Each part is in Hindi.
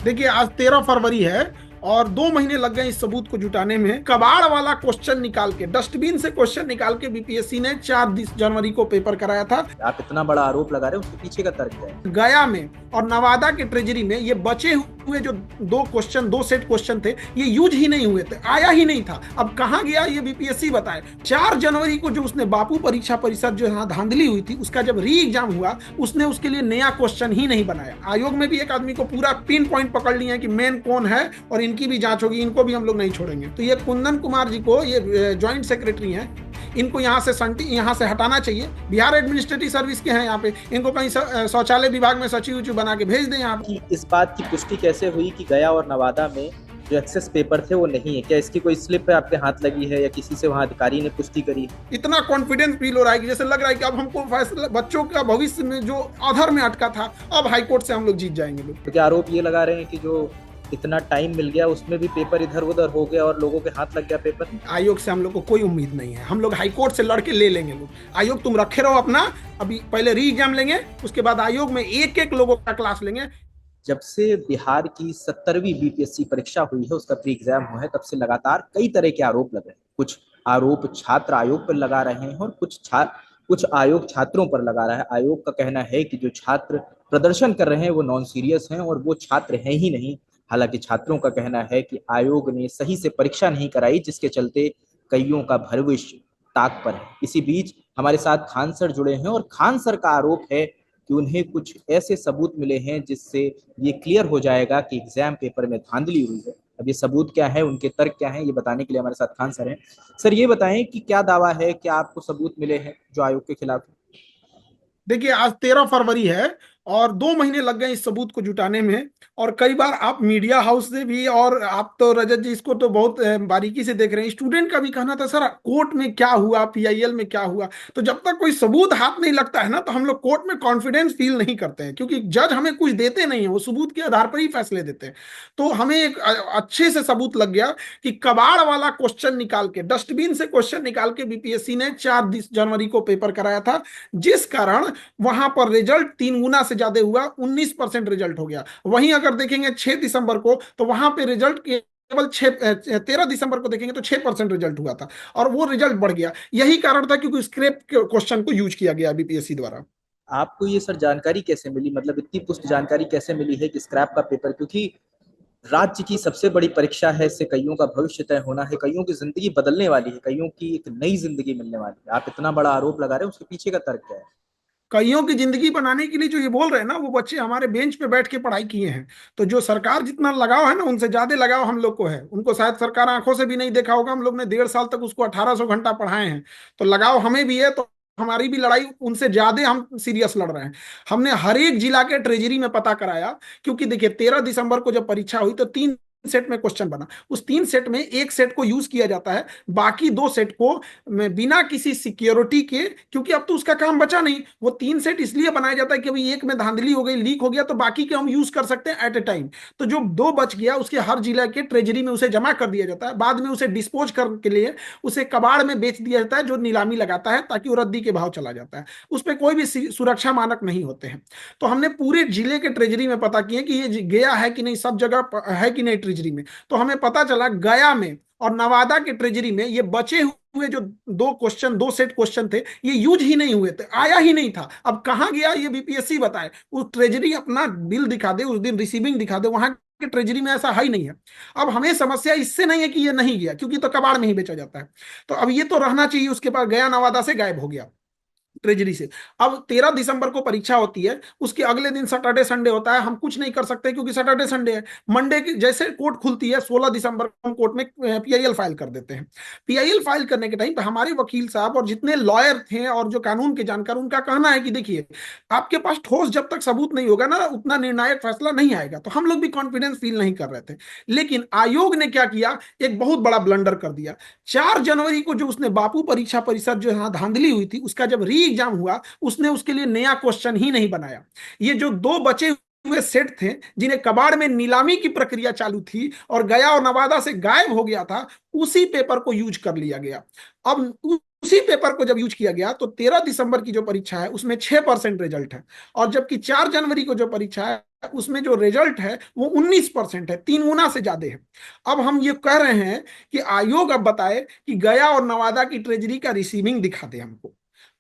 देखिए आज 13 फरवरी है और 2 महीने लग गए इस सबूत को जुटाने में। कबाड़ वाला क्वेश्चन निकाल के, डस्टबिन से क्वेश्चन निकाल के बीपीएससी ने 4 जनवरी को पेपर कराया था। आप इतना बड़ा आरोप लगा रहे हैं, उसके पीछे का तर्क क्या है? गया में और नवादा के ट्रेजरी में ये बचे हुए जो दो सेट क्वेश्चन थे, ये यूज ही नहीं हुए थे, आया ही नहीं था। अब कहाँ गया ये बीपीएससी बताए। 4 जनवरी को जो उसने बापू परीक्षा परिषद जो यहाँ धांधली हुई थी, उसका जब री एग्जाम हुआ, उसने उसके लिए नया क्वेश्चन ही नहीं बनाया। आयोग में भी एक आदमी को पूरा पिन पॉइंट पकड़ लिया कि मेन कौन है और इनकी भी जांच होगी, इनको भी हम लोग नहीं छोड़ेंगे। तो ये कुंदन कुमार जी को, ये ज्वाइंट सेक्रेटरी हैं, इनको यहाँ से हटाना चाहिए। बिहार एडमिनिस्ट्रेटिव सर्विस के हैं यहाँ पे, इनको कहीं शौचालय विभाग में सचिव उचिव बना के भेज दें यहाँ पे। कि इस बात की पुष्टि कैसे हुई कि गया और नवादा में जो एक्सेस पेपर थे वो नहीं है? क्या इसकी कोई स्लिप है आपके हाथ लगी है या किसी से वहां अधिकारी ने पुष्टि करी? इतना कॉन्फिडेंस फील हो रहा है कि जैसे लग रहा है कि अब हमको फैसला, बच्चों का भविष्य में जो आधार में अटका था, अब हाईकोर्ट से हम लोग जीत जाएंगे लोग। तो क्या आरोप ये लगा रहे हैं कि जो इतना टाइम मिल गया उसमें भी पेपर इधर उधर हो गया और लोगों के हाथ लग गया पेपर? आयोग से हम लोग को कोई उम्मीद नहीं है, हम लोग हाईकोर्ट से लड़के ले लेंगे लोग। आयोग तुम रखे रहो अपना, अभी पहले री एग्जाम लेंगे, उसके बाद आयोग में एक एक लोगों का क्लास लेंगे। जब से बिहार की 70वीं बीपीएससी परीक्षा हुई है, उसका प्री एग्जाम हुआ है, तब से लगातार कई तरह के आरोप लगे हैं। कुछ आरोप छात्र आयोग पर लगा रहे हैं और कुछ आयोग छात्रों पर लगा रहा है। आयोग का कहना है कि जो छात्र प्रदर्शन कर रहे हैं वो नॉन सीरियस हैं और वो छात्र हैं ही नहीं। हालांकि छात्रों का कहना है कि आयोग ने सही से परीक्षा नहीं कराई, जिसके चलते कईयों का भविष्य ताक पर है। इसी बीच हमारे साथ खान सर जुड़े हैं और खान सर का आरोप है कि उन्हें कुछ ऐसे सबूत मिले हैं जिससे ये क्लियर हो जाएगा कि एग्जाम पेपर में धांधली हुई है। अब ये सबूत क्या है, उनके तर्क क्या है, ये बताने के लिए हमारे साथ खान सर हैं। सर ये बताएं कि क्या दावा है, क्या आपको सबूत मिले हैं जो आयोग के खिलाफ? देखिए आज 13 फरवरी है और 2 महीने लग गए इस सबूत को जुटाने में। और कई बार आप मीडिया हाउस से भी, और आप तो रजत जी इसको तो बहुत बारीकी से देख रहे हैं, स्टूडेंट का भी कहना था सर कोर्ट में क्या हुआ, पीआईएल में क्या हुआ। तो जब तक कोई सबूत हाथ नहीं लगता है ना, तो हम लोग कोर्ट में कॉन्फिडेंस फील नहीं करते हैं, क्योंकि जज हमें कुछ देते नहीं है, वो सबूत के आधार पर ही फैसले देते हैं। तो हमें एक अच्छे से सबूत लग गया कि कबाड़ वाला क्वेश्चन निकाल के, डस्टबिन से क्वेश्चन निकाल के बीपीएससी ने 4 जनवरी को पेपर कराया था, जिस कारण वहां पर रिजल्ट 3 गुना से ज्यादा हुआ, 19% रिजल्ट हो गया। वहीं अगर देखेंगे 6 दिसंबर को, तो वहां पे रिजल्ट केवल 13 दिसंबर को देखेंगे तो 6% रिजल्ट हुआ था, और वो रिजल्ट बढ़ गया। यही कारण था क्योंकि स्क्रैप क्वेश्चन को यूज किया गया बीपीएससी द्वारा। आपको ये सर जानकारी कैसे मिली, मतलब इतनी पुष्ट जानकारी कैसे मिली है कि स्क्रैप का पेपर, क्योंकि राज्य की सबसे बड़ी परीक्षा है, इससे कईयों का भविष्य तय होना है, कईयों की जिंदगी बदलने वाली है, कईयों की एक नई जिंदगी मिलने वाली है। आप इतना बड़ा आरोप लगा रहे हैं, उसके पीछे का तर्क क्या है? कईयों की जिंदगी बनाने के लिए जो ये बोल रहे हैं ना, वो बच्चे हमारे बेंच पे बैठ के पढ़ाई किए हैं। तो जो सरकार जितना लगाव है ना, उनसे ज्यादा लगाव हम लोग को है। उनको शायद सरकार आंखों से भी नहीं देखा होगा, हम लोग ने 1.5 साल तक उसको 1800 घंटा पढ़ाए हैं। तो लगाव हमें भी है, तो हमारी भी लड़ाई उनसे ज्यादा हम सीरियस लड़ रहे हैं। हमने हर एक जिला के ट्रेजरी में पता कराया, क्योंकि देखिए 13 दिसंबर को जब परीक्षा हुई तो 3 सेट में क्वेश्चन बना। उस 3 सेट में एक सेट को यूज किया जाता है, बाकी 2 सेट को बिना किसी सिक्योरिटी के, क्योंकि अब तो उसका काम बचा नहीं। वो 3 सेट इसलिए बनाया जाता है कि अभी एक में धांधली हो गई, लीक हो गया, तो बाकी के हम यूज कर सकते हैं एट ए टाइम। तो जो 2 बच गया, उसके हर जिला के ट्रेजरी में उसे जमा कर दिया जाता है, बाद में उसे डिस्पोज कर के लिए उसे कबाड़ में बेच दिया जाता है, जो नीलामी लगाता है, ताकि वो रद्दी के भाव चला जाता है। उस पर कोई भी सुरक्षा मानक नहीं होते हैं। तो हमने पूरे जिले के ट्रेजरी में पता किए कि ये गया है कि नहीं, सब जगह है कि नहीं ट्रेजरी में। तो हमें पता चला गया में और नवादा के ट्रेजरी में ये बचे हुए जो 2 सेट क्वेश्चन थे, ये यूज ही नहीं हुए थे, आया ही नहीं था। अब कहाँ गया ये बीपीएससी बताए। उस ट्रेजरी अपना बिल दिखा दे, उस दिन रिसीविंग दिखा दे, वहां के ट्रेजरी में ऐसा है ही नहीं है। अब हमें समस्या इससे नहीं है कि ये नहीं गया, क्योंकि तो कबाड़ में ही बेचा जाता है। तो अब ये तो रहना चाहिए, उसके बाद गया नवादा से गायब हो गया ट्रेजरी से। अब 13 दिसंबर को परीक्षा होती है, उसके अगले दिन सैटरडे संडे होता है, हम कुछ नहीं कर सकते क्योंकि सैटरडे संडे है। मंडे की जैसे कोर्ट खुलती है 16 दिसंबर को, हम कोर्ट में पीआईएल फाइल कर देते हैं। पीआईएल फाइल करने के टाइम पे हमारे वकील साहब और जितने लॉयर थे और जो कानून के जानकार, उनका कहना है कि देखिए, आपके पास ठोस जब तक सबूत नहीं होगा ना, उतना निर्णायक फैसला नहीं आएगा। तो हम लोग भी कॉन्फिडेंस फील नहीं कर रहे थे। लेकिन आयोग ने क्या किया, एक बहुत बड़ा ब्लंडर कर दिया। 4 जनवरी को जो उसने बापू परीक्षा परिषद जो यहाँ धांधली हुई थी, उसका जब री एग्जाम हुआ, उसने उसके लिए नया क्वेश्चन ही नहीं बनाया। ये जो 2 बचे हुए सेट थे, जिन्हें कबाड़ में नीलामी की प्रक्रिया चालू थी और गया और नवादा से गायब हो गया था, उसी पेपर को यूज कर लिया गया। अब उसी पेपर को जब यूज किया गया, तो 13 दिसंबर की जो परीक्षा है उसमें 6% रिजल्ट है, और जबकि 4 जनवरी को जो परीक्षा है उसमें जो रिजल्ट है वो 19% है, 3 गुना से ज्यादा है। अब हम ये कह रहे हैं कि आयोग अब बताए कि गया और नवादा की ट्रेजरी का रिसीविंग दिखा दे हमको।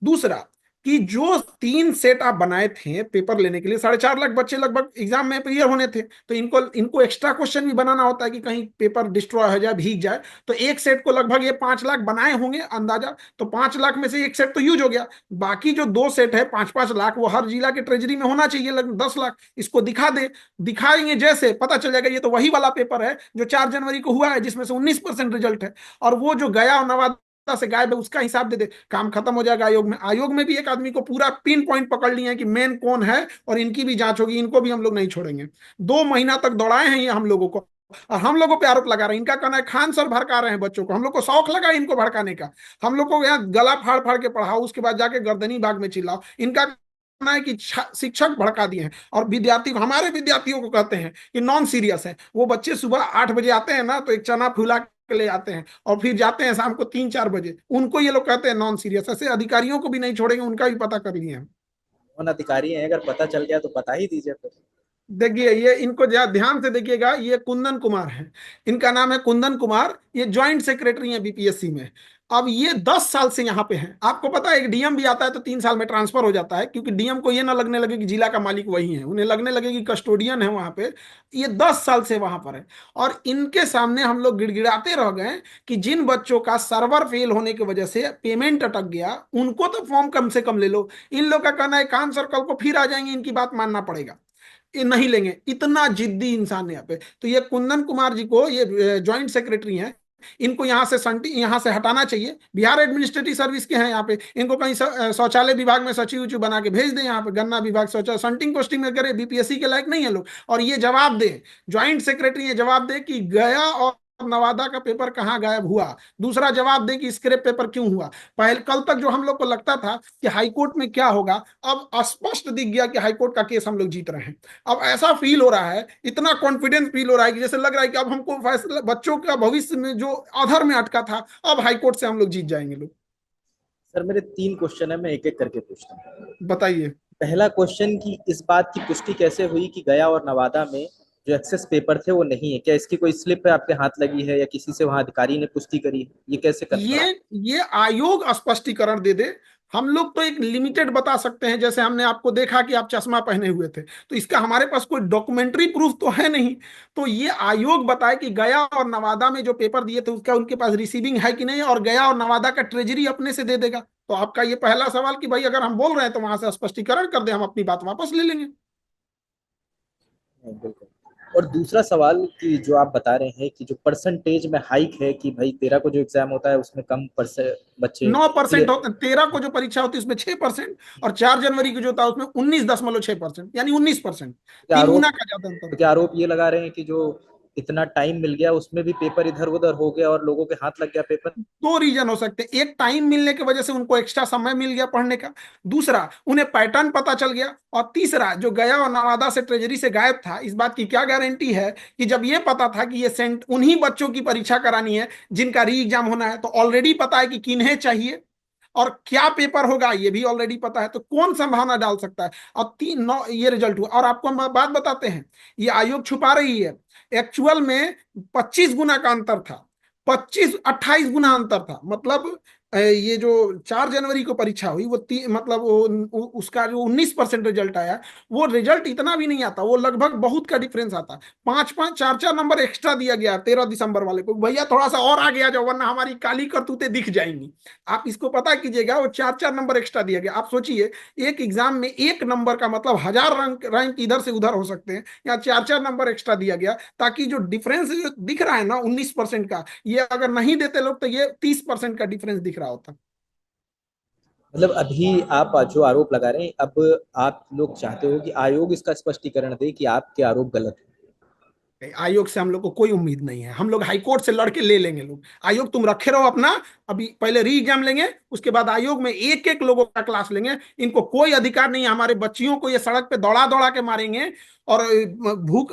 दूसरा, कि जो 3 सेट आप बनाए थे पेपर लेने के लिए, 4.5 लाख बच्चे लगभग एग्जाम में क्लियर होने थे, तो इनको इनको एक्स्ट्रा क्वेश्चन भी बनाना होता है कि कहीं पेपर डिस्ट्रॉय हो जाए, भीग जाए। तो एक सेट को लगभग ये 5 लाख बनाए होंगे अंदाजा, तो 5 लाख में से एक सेट तो यूज हो गया। बाकी जो 2 सेट है 5-5 लाख, वो हर जिला के ट्रेजरी में होना चाहिए, लगभग 10 लाख। इसको दिखा दे, दिखाएंगे जैसे पता चल जाएगा ये तो वही वाला पेपर है जो 4 जनवरी को हुआ है, जिसमें से 19% रिजल्ट है। और वो जो गया और नवादा से गायब है उसका हिसाब दे दे, काम खत्म हो जाएगा। आयोग में भी एक आदमी को पूरा पिन पॉइंट पकड़ लिया है कि मेन कौन है, और इनकी भी जांच होगी, इनको भी हम लोग नहीं छोड़ेंगे। 2 महीना तक दौड़ाए हैं ये हम लोगों को, और हम लोगों पे आरोप लगा रहे हैं। इनका कहना है खान सर भड़का रहे हैं बच्चों को, हम लोग को शौक लगा इनको भड़काने का। हम लोग को यहाँ गला फाड़ फाड़ के पढ़ाओ, उसके बाद जाके गर्दनी बाग में चिल्लाओ। इनका कहना है कि शिक्षक भड़का दिए हैं, और विद्यार्थी को, हमारे विद्यार्थियों को कहते हैं कि नॉन सीरियस है। वो बच्चे सुबह 8 बजे आते हैं ना, तो एक चना फुला के ले आते हैं, और फिर जाते हैं शाम को 3-4 बजे। उनको ये लोग कहते हैं नॉन सीरियस। ऐसे अधिकारियों को भी नहीं छोड़ेंगे, उनका भी पता कर लिए हम। कौन अधिकारी है, अगर पता चल गया तो बता ही दीजिए फिर। देखिए, ये इनको ध्यान से देखिएगा, ये कुंदन कुमार है, इनका नाम है कुंदन कुमार। ये ज्वाइंट सेक्रेटरी है बीपीएससी में। अब ये 10 साल से यहाँ पे हैं। आपको पता है एक डीएम भी आता है तो 3 साल में ट्रांसफर हो जाता है, क्योंकि डीएम को ये ना लगने लगे कि जिला का मालिक वही है, उन्हें लगने लगे कि कस्टोडियन है वहां पे। ये 10 साल से वहां पर है, और इनके सामने हम लोग गिड़गिड़ाते रह गए कि जिन बच्चों का सर्वर फेल होने की वजह से पेमेंट अटक गया, उनको तो फॉर्म कम से कम ले लो। इन लोग का कहना है कान सर कल को फिर आ जाएंगे, इनकी बात मानना पड़ेगा, ये नहीं लेंगे। इतना जिद्दी इंसान है यहाँ पे। तो ये कुंदन कुमार जी को, ये ज्वाइंट सेक्रेटरी हैं, इनको यहाँ से हटाना चाहिए। बिहार एडमिनिस्ट्रेटिव सर्विस के हैं यहाँ पे, इनको कहीं शौचालय विभाग में सचिव उचिव बना के भेज दें। यहाँ पे गन्ना विभाग शौचालय संटिंग पोस्टिंग में करे, बीपीएससी के लायक नहीं है लोग। और ये जवाब दे, ज्वाइंट सेक्रेटरी ये जवाब दे कि गया और नवादा का पेपर कहाँ गायब हुआ। दूसरा जवाब दे कि स्क्रैप पेपर क्यों हुआ। पहले कल तक जो हम लोग को लगता था कि हाईकोर्ट में क्या होगा, अब स्पष्ट दिख गया कि हाईकोर्ट का केस हम लोग जीत रहे हैं। अब ऐसा फील हो रहा है, इतना कॉन्फिडेंस फील हो रहा है कि जैसे लग रहा है कि अब हमको फैसला, बच्चों का भविष्य में जो अधर में अटका था, अब हाईकोर्ट से हम लोग जीत जाएंगे लोग। सर मेरे 3 क्वेश्चन है, मैं एक एक करके पूछता हूँ। बताइए। पहला क्वेश्चन कि इस बात की पुष्टि कैसे हुई कि गया और नवादा में जो एक्सेस पेपर थे वो नहीं है? क्या इसकी कोई स्लिप है आपके हाथ लगी है, या किसी से वहां अधिकारी ने पुष्टि करी है? ये कैसे ये कंफर्म? ये आयोग स्पष्टीकरण दे दे। हम लोग तो एक लिमिटेड बता सकते हैं, जैसे हमने आपको देखा कि आप चश्मा पहने हुए थे, तो इसका हमारे पास कोई डॉक्यूमेंट्री प्रूफ तो है नहीं। तो ये आयोग बताए कि गया और नवादा में जो पेपर दिए थे उसका उनके पास रिसीविंग है कि नहीं, और गया और नवादा का ट्रेजरी अपने से दे देगा। तो आपका ये पहला सवाल कि भाई अगर हम बोल रहे हैं तो वहां से स्पष्टीकरण कर दे, हम अपनी बात वापस ले लेंगे। बिल्कुल। और दूसरा सवाल कि जो आप बता रहे हैं कि जो परसेंटेज में हाइक है कि भाई 13 को जो एग्जाम होता है उसमें कम बच्चे 9% क्लियर। होते, 13 को जो परीक्षा होती है उसमें 6%, और 4 जनवरी को जो होता है उसमें 19.6%, यानी 19%। क्या 3 गुना आरोप का ज्यादा अंतर। क्या आरोप ये लगा रहे हैं कि जो इतना टाइम मिल गया उसमें भी पेपर इधर उधर हो गया और लोगों के हाथ लग गया पेपर? 2 रीजन हो सकते हैं, एक टाइम मिलने की वजह से उनको एक्स्ट्रा समय मिल गया पढ़ने का, दूसरा उन्हें पैटर्न पता चल गया, और तीसरा जो गया और नवादा से ट्रेजरी से गायब था, इस बात की क्या गारंटी है कि जब ये पता था कि ये सेंट उन्हीं बच्चों की परीक्षा करानी है जिनका री एग्जाम होना है, तो ऑलरेडी पता है कि किन्हें चाहिए और क्या पेपर होगा, ये भी ऑलरेडी पता है, तो कौन संभावना डाल सकता है। और 3-9 ये रिजल्ट हुआ। और आपको हम बात बताते हैं, ये आयोग छुपा रही है, एक्चुअल में 25 गुना का अंतर था, 28 गुना अंतर था। मतलब ये जो 4 जनवरी को परीक्षा हुई, वो मतलब उसका जो 19% रिजल्ट आया, वो रिजल्ट इतना भी नहीं आता, वो लगभग बहुत का डिफरेंस आता। 5-5 4-4 नंबर एक्स्ट्रा दिया गया 13 दिसंबर वाले को, भैया थोड़ा सा और आगे आ जाओ वरना हमारी काली करतूतें दिख जाएंगी। आप इसको पता कीजिएगा, वो 4-4 नंबर एक्स्ट्रा दिया गया। आप सोचिए, एक एग्जाम में 1 नंबर का मतलब 1000 रैंक इधर से उधर हो सकते हैं, या 4-4 नंबर एक्स्ट्रा दिया गया, ताकि जो डिफरेंस जो दिख रहा है ना 19% का, ये अगर नहीं देते लोग तो ये 30% का डिफरेंस दिख रहा होता। मतलब अभी आप जो आरोप लगा रहे हैं, अब आप लोग चाहते हो कि आयोग इसका स्पष्टीकरण दे कि आपके आरोप गलत है? आयोग से हम लोग को कोई उम्मीद नहीं है, हम लोग हाईकोर्ट से लड़के ले लेंगे लोग। आयोग तुम रखे रहो अपना, अभी पहले री एग्जाम लेंगे, उसके बाद आयोग में एक एक लोगों का क्लास लेंगे। इनको कोई अधिकार नहीं है, हमारे बच्चियों को ये सड़क पे दौड़ा दौड़ा के मारेंगे और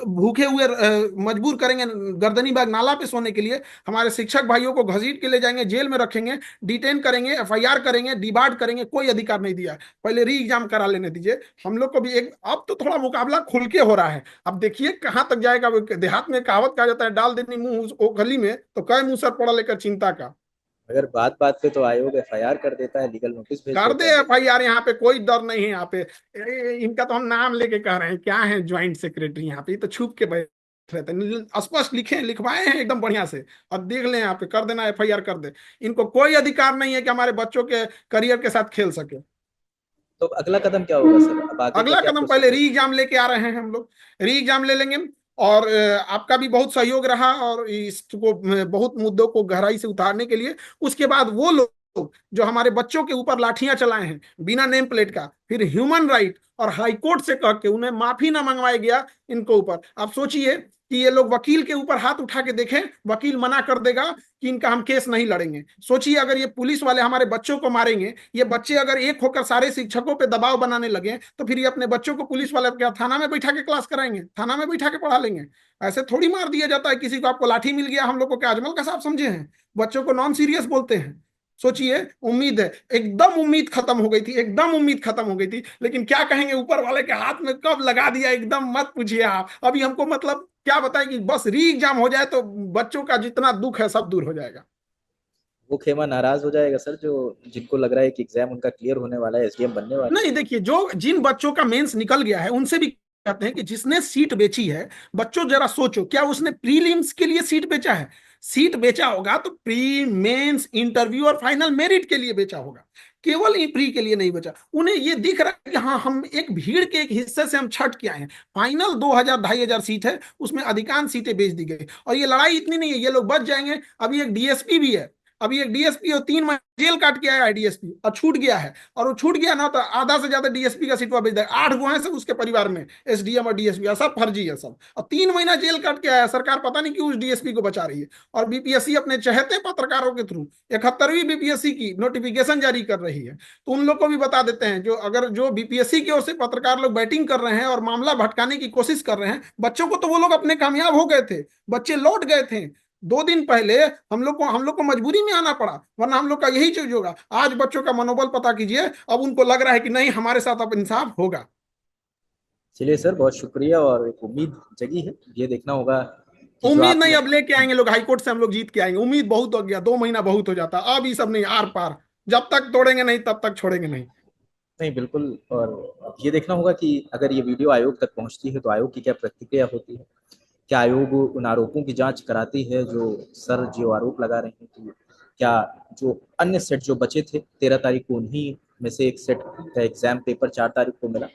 भूखे हुए मजबूर करेंगे गर्दनी बाग नाला पे सोने के लिए। हमारे शिक्षक भाइयों को घसीट के ले जाएंगे, जेल में रखेंगे, डिटेन करेंगे, एफआईआर करेंगे, डिबार्ड करेंगे। कोई अधिकार नहीं दिया, पहले री एग्जाम करा लेने दीजिए हम लोग को भी। एक अब तो थोड़ा मुकाबला खुल के हो रहा है, अब देखिए कहां तक जाएगा। देहात में कहावत कहा जाता है, डाल देनी मुंह ओ गली में तो कई मुंह सर पड़ा लेकर चिंता का। अगर बात बात पे तो आयोग एफआईआर कर देता है, लीगल नोटिस भेज कर दे देता है। एफआईआर, यहाँ पे कोई डर नहीं है। यहाँ पे इनका तो हम नाम लेके कह रहे हैं, क्या है ज्वाइंट सेक्रेटरी यहाँ पे, ये तो छुप के बैठ रहते हैं। स्पष्ट लिखे लिखवाए हैं एकदम बढ़िया से, और देख लें यहाँ पे कर देना, एफआईआर कर दे। इनको कोई अधिकार नहीं है कि हमारे बच्चों के करियर के साथ खेल सके। तो अगला कदम क्या होगा सर, अब आगे का अगला क्या कदम पहले प्रोसीजर? री एग्जाम लेके आ रहे हैं हम लोग, री एग्जाम ले लेंगे। और आपका भी बहुत सहयोग रहा और इसको बहुत मुद्दों को गहराई से उतारने के लिए। उसके बाद वो लोग जो हमारे बच्चों के ऊपर लाठियां चलाए हैं बिना नेम प्लेट का, फिर ह्यूमन राइट और हाई कोर्ट से कह के उन्हें माफी ना मंगवाया गया इनको ऊपर। आप सोचिए कि ये लोग वकील के ऊपर हाथ उठा के देखें, वकील मना कर देगा कि इनका हम केस नहीं लड़ेंगे। सोचिए अगर ये पुलिस वाले हमारे बच्चों को मारेंगे, ये बच्चे अगर एक होकर सारे शिक्षकों पे दबाव बनाने लगे, तो फिर ये अपने बच्चों को पुलिस वाले क्या थाना में बैठा के क्लास कराएंगे, थाना में बैठा के पढ़ा लेंगे? ऐसे थोड़ी मार दिया जाता है किसी को। आपको लाठी मिल गया, हम लोग को क्या अजमल का साहब समझे हैं? बच्चों को नॉन सीरियस बोलते हैं। सोचिए, उम्मीद है, एकदम उम्मीद खत्म हो गई थी, एकदम उम्मीद खत्म हो गई थी। लेकिन क्या कहेंगे, ऊपर वाले के हाथ में कब लगा दिया एकदम मत पूछिए आप। अभी हमको मतलब क्या बताएं कि बस री एग्जाम हो जाए तो बच्चों का जितना दुख है सब दूर हो जाएगा। वो खेमा नाराज हो जाएगा सर, जो जिनको लग रहा है कि एग्जाम उनका क्लियर होने वाला है, एसडीएम बनने वाले नहीं देखिए, जो जिन बच्चों का मेंस निकल गया है उनसे भी कहते हैं कि जिसने सीट बेची है, बच्चों जरा सोचो, क्या उसने प्रीलिम्स के लिए सीट बेचा है? सीट बेचा होगा तो प्री मेंस इंटरव्यू और फाइनल मेरिट के लिए बेचा होगा, केवल प्री के लिए नहीं बेचा। उन्हें ये दिख रहा है कि हाँ, हम एक भीड़ के एक हिस्से से हम छट के आए हैं। फाइनल 2000 2500 सीट है, उसमें अधिकांश सीटें बेच दी गई। और ये लड़ाई इतनी नहीं है, ये लोग बच जाएंगे। अभी एक डीएसपी भी है, अभी एक डीएसपी और 3 महीने जेल काट के आया है डीएसपी, और छूट गया है। और वो छूट गया ना तो आधा से ज्यादा डीएसपी का सीट वापस देगा। 8 गो हैं सब उसके परिवार में, एसडीएम और डीएसपी, सब फर्जी है सब। और 3 महीना जेल काट के आया। सरकार पता नहीं क्यों उस डीएसपी को बचा रही है। और बीपीएससी अपने चहेते पत्रकारों के थ्रू 71वीं बीपीएससी की नोटिफिकेशन जारी कर रही है। तो उन लोग को भी बता देते हैं, जो बीपीएससी की ओर से पत्रकार लोग बैटिंग कर रहे हैं और मामला भटकाने की कोशिश कर रहे हैं बच्चों को, तो वो लोग अपने कामयाब हो गए थे, बच्चे लौट गए थे। 2 दिन पहले हम लोग को मजबूरी में आना पड़ा, वरना हम लोग का यही चीज होगा। आज बच्चों का मनोबल पता कीजिए, अब उनको लग रहा है कि नहीं, हमारे साथ अब इंसाफ होगा। चलिए सर, बहुत शुक्रिया, और एक उम्मीद जगी है। ये देखना होगा कि जो उम्मीद नहीं, आपने, अब लेके आएंगे लोग, हाईकोर्ट से हम लोग जीत के आएंगे। उम्मीद बहुत हो गया, 2 महीना बहुत हो जाता, अब ये सब नहीं, आर पार। जब तक तोड़ेंगे नहीं तब तक छोड़ेंगे नहीं। नहीं बिल्कुल, और ये देखना होगा कि अगर ये वीडियो आयोग तक पहुंचती है तो आयोग की क्या प्रतिक्रिया होती है। क्या आयोग उन आरोपों की जांच कराती है जो सर जो आरोप लगा रहे हैं कि क्या जो अन्य सेट जो बचे थे 13 तारीख को, उन्हीं में से एक सेट का एग्जाम पेपर 4 तारीख को मिला।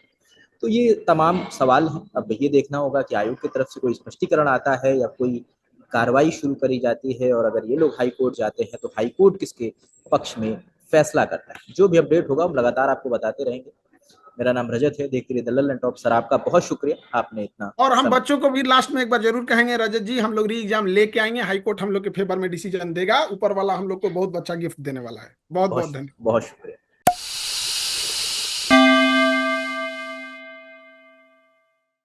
तो ये तमाम सवाल हैं। अब ये देखना होगा कि आयोग की तरफ से कोई स्पष्टीकरण आता है या कोई कार्रवाई शुरू करी जाती है, और अगर ये लोग हाई कोर्ट जाते हैं तो हाई कोर्ट किसके पक्ष में फैसला करता है। जो भी अपडेट होगा हम लगातार आपको बताते रहेंगे। मेरा नाम रजत है, देखते रहिए दलदल एंड टॉप। सर आपका बहुत शुक्रिया, आपने इतना और हम समय। बच्चों को भी लास्ट में एक बार जरूर कहेंगे, रजत जी, हम लोग री एग्जाम लेके आएंगे, हाईकोर्ट हम लोग के फेवर में डिसीजन देगा, ऊपर वाला हम लोग को बहुत अच्छा गिफ्ट देने वाला है। बहुत बहुत बहुत धन्यवाद। बहुत शुक्रिया।